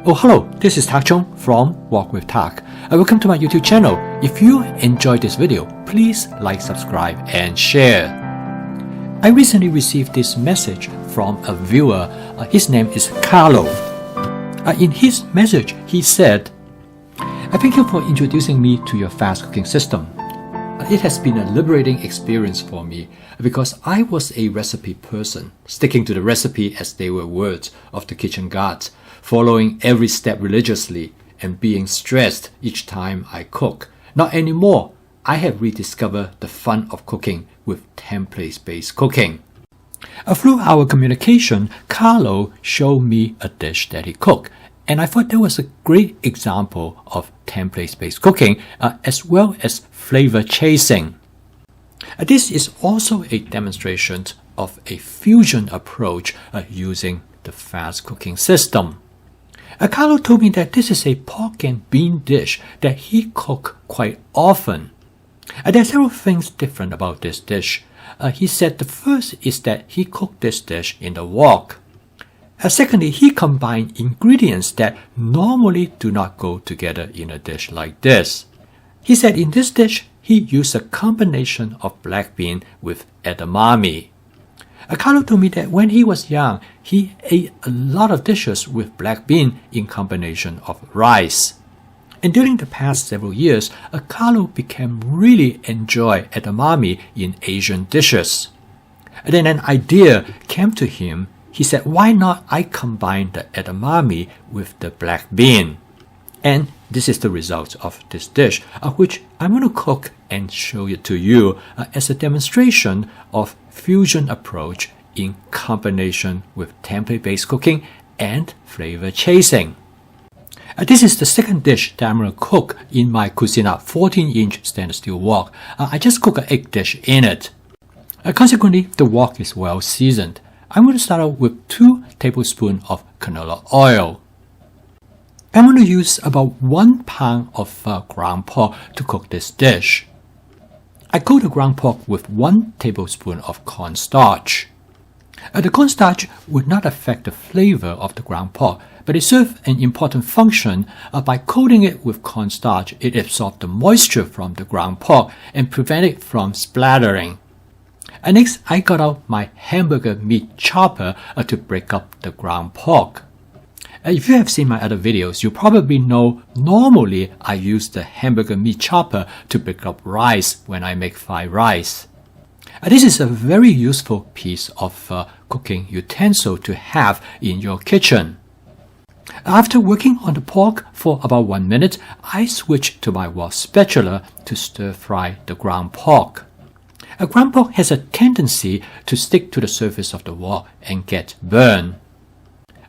Oh hello, this is Tak Chung from Walk with Tak. Welcome to my YouTube channel. If you enjoyed this video, please like, subscribe and share. I recently received this message from a viewer. His name is Carlo. In his message, he said, "I thank you for introducing me to your fast cooking system. It has been a liberating experience for me because I was a recipe person, sticking to the recipe as they were words of the kitchen gods, following every step religiously and being stressed each time I cook. Not anymore. I have rediscovered the fun of cooking with template-based cooking." Through our communication, Carlo showed me a dish that he cooked, and I thought that was a great example of template-based cooking as well as flavor chasing. This is also a demonstration of a fusion approach using the fast cooking system. Carlo told me that this is a pork and bean dish that he cooks quite often. There are several things different about this dish. He said the first is that he cooked this dish in the wok. Secondly, he combined ingredients that normally do not go together in a dish like this. He said in this dish, he used a combination of black bean with edamame. Carlo told me that when he was young, he ate a lot of dishes with black bean in combination of rice. And during the past several years, Carlo became really enjoy edamame in Asian dishes. And then an idea came to him. He said, why not I combine the edamame with the black bean? And this is the result of this dish, which I'm going to cook and show it to you as a demonstration of fusion approach in combination with template-based cooking and flavor chasing. This is the second dish that I'm going to cook in my Cuisinart 14-inch stainless steel wok. I just cooked an egg dish in it. Consequently, the wok is well seasoned. I'm going to start out with 2 tablespoons of canola oil. I'm going to use about 1 pound of ground pork to cook this dish. I cook the ground pork with 1 tablespoon of cornstarch. The cornstarch would not affect the flavor of the ground pork, but it serves an important function. By coating it with cornstarch, it absorbs the moisture from the ground pork and prevents it from splattering. Next, I got out my hamburger meat chopper to break up the ground pork. If you have seen my other videos, you probably know normally I use the hamburger meat chopper to break up rice when I make fried rice. This is a very useful piece of cooking utensil to have in your kitchen. After working on the pork for about 1 minute, I switched to my wok spatula to stir fry the ground pork. Ground pork has a tendency to stick to the surface of the wok and get burned.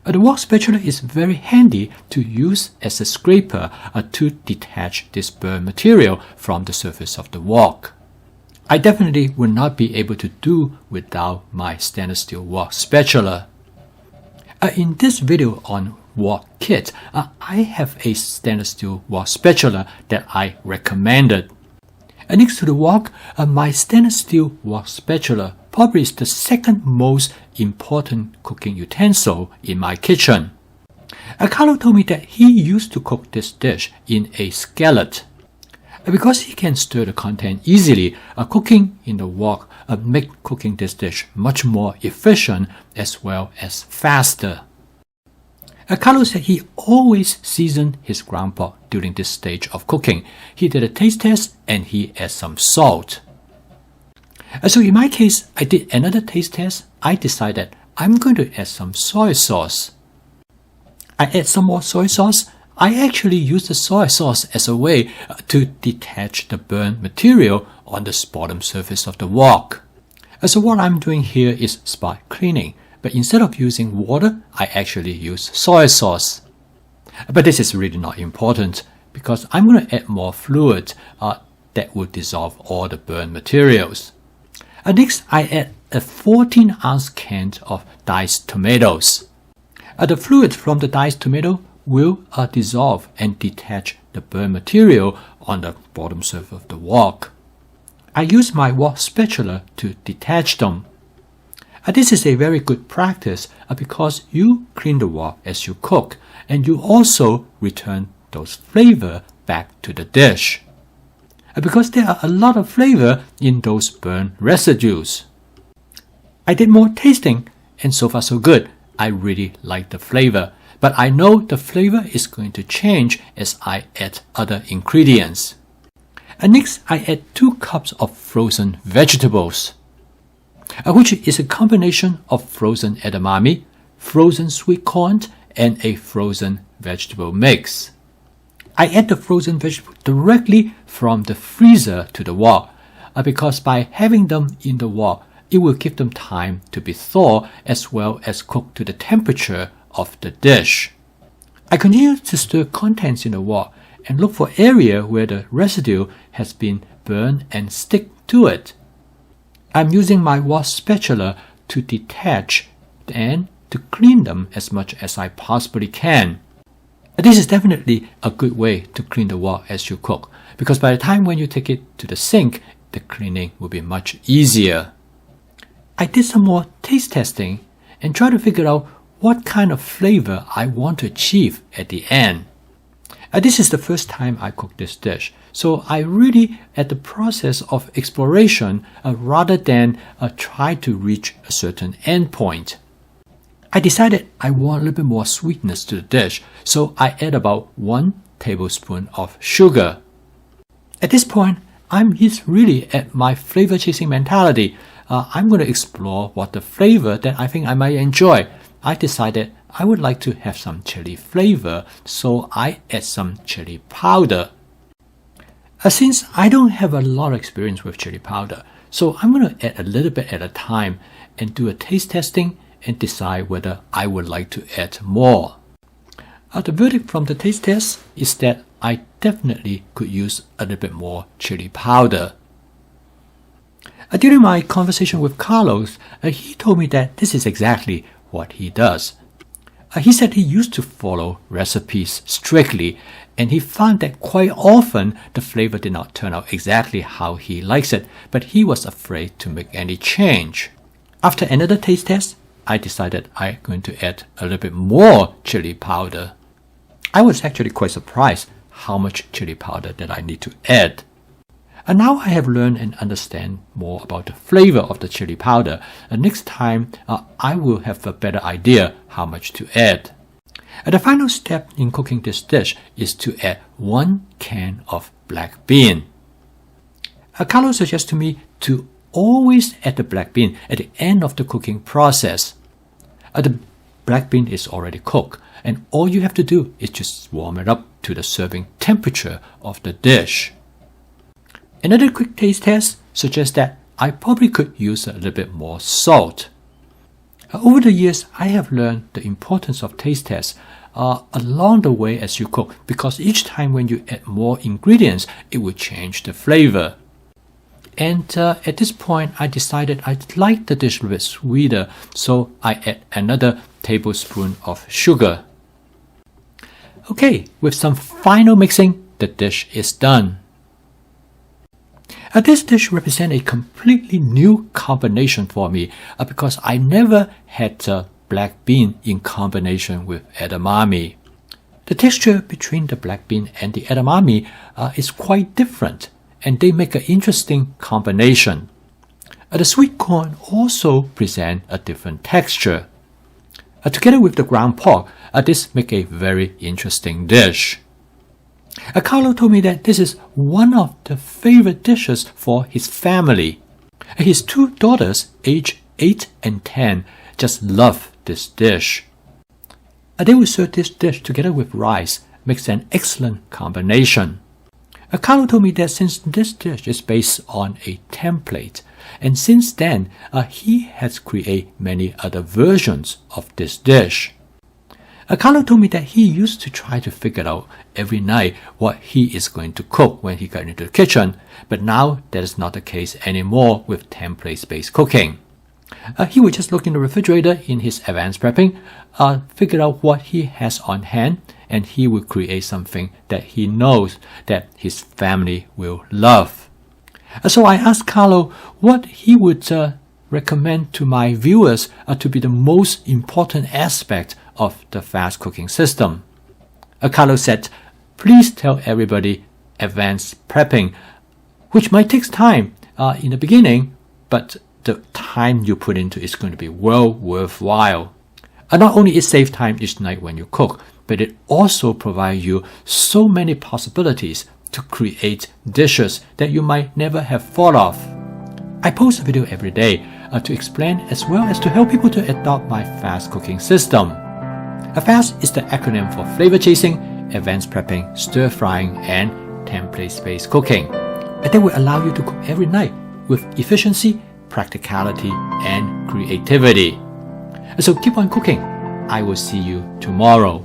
The wok spatula is very handy to use as a scraper to detach this burnt material from the surface of the wok. I definitely would not be able to do without my stainless steel wok spatula. In this video on wok kit, I have a stainless steel wok spatula that I recommended. Next to the wok, my stainless steel wok spatula probably is the second most important cooking utensil in my kitchen. Carlo told me that he used to cook this dish in a skillet. Because he can stir the content easily, cooking in the wok makes cooking this dish much more efficient as well as faster. Carlo said he always seasoned his ground pork during this stage of cooking. He did a taste test and he added some salt. So in my case, I did another taste test. I decided I'm going to add some soy sauce. I add some more soy sauce. I actually use the soy sauce as a way to detach the burnt material on the bottom surface of the wok. So what I'm doing here is spot cleaning. But instead of using water, I actually use soy sauce. But this is really not important because I'm going to add more fluid that will dissolve all the burnt materials. Next, I add a 14-ounce can of diced tomatoes. The fluid from the diced tomato will dissolve and detach the burnt material on the bottom surface of the wok. I use my wok spatula to detach them. This is a very good practice because you clean the wok as you cook, and you also return those flavor back to the dish. Because there are a lot of flavor in those burnt residues. I did more tasting, and so far so good. I really like the flavor, but I know the flavor is going to change as I add other ingredients. And next, I add 2 cups of frozen vegetables, which is a combination of frozen edamame, frozen sweet corn, and a frozen vegetable mix. I add the frozen vegetable directly from the freezer to the wok, because by having them in the wok, it will give them time to be thawed as well as cook to the temperature of the dish. I continue to stir contents in the wok and look for area where the residue has been burned and stick to it. I'm using my wok spatula to detach and to clean them as much as I possibly can. This is definitely a good way to clean the wok as you cook, because by the time when you take it to the sink, the cleaning will be much easier. I did some more taste testing and try to figure out what kind of flavor I want to achieve at the end. This is the first time I cook this dish, so I really at the process of exploration rather than try to reach a certain endpoint. I decided I want a little bit more sweetness to the dish, so I add about 1 tablespoon of sugar. At this point, I'm really at my flavor chasing mentality. I'm going to explore what the flavor that I think I might enjoy. I decided I would like to have some chili flavor, so I add some chili powder. Since I don't have a lot of experience with chili powder, so I'm going to add a little bit at a time and do a taste testing and decide whether I would like to add more. The verdict from the taste test is that I definitely could use a little bit more chili powder. During my conversation with Carlos, he told me that this is exactly what he does. He said he used to follow recipes strictly, and he found that quite often the flavor did not turn out exactly how he likes it, but he was afraid to make any change. After another taste test, I decided I'm going to add a little bit more chili powder. I was actually quite surprised how much chili powder that I need to add. And now I have learned and understand more about the flavor of the chili powder. And next time, I will have a better idea how much to add. The final step in cooking this dish is to add 1 can of black bean. Carlos suggests to me to always add the black bean at the end of the cooking process. The black bean is already cooked, and all you have to do is just warm it up to the serving temperature of the dish. Another quick taste test suggests that I probably could use a little bit more salt. Over the years, I have learned the importance of taste tests along the way as you cook, because each time when you add more ingredients, it will change the flavor. And at this point, I decided I'd like the dish a little bit sweeter, so I add another tablespoon of sugar. Okay, with some final mixing, the dish is done. This dish represents a completely new combination for me because I never had black bean in combination with edamame. The texture between the black bean and the edamame is quite different, and they make an interesting combination. The sweet corn also present a different texture. Together with the ground pork, this make a very interesting dish. Carlo told me that this is one of the favorite dishes for his family. His 2 daughters, aged 8 and 10, just love this dish. They will serve this dish together with rice, makes an excellent combination. Carlo told me that since this dish is based on a template, and since then he has created many other versions of this dish. Carlo told me that he used to try to figure out every night what he is going to cook when he got into the kitchen, but now that is not the case anymore with template-based cooking. He would just look in the refrigerator in his advanced prepping, figure out what he has on hand, and he will create something that he knows that his family will love. So I asked Carlo what he would recommend to my viewers to be the most important aspect of the fast cooking system. Carlos said, please tell everybody advanced prepping, which might take time in the beginning, but the time you put into it is going to be well worthwhile. Not only it saves time each night when you cook, but it also provides you so many possibilities to create dishes that you might never have thought of. I post a video every day to explain as well as to help people to adopt my FAST cooking system. FAST is the acronym for flavor chasing, advanced prepping, stir frying, and template-based cooking. And that will allow you to cook every night with efficiency, practicality, and creativity. So keep on cooking. I will see you tomorrow.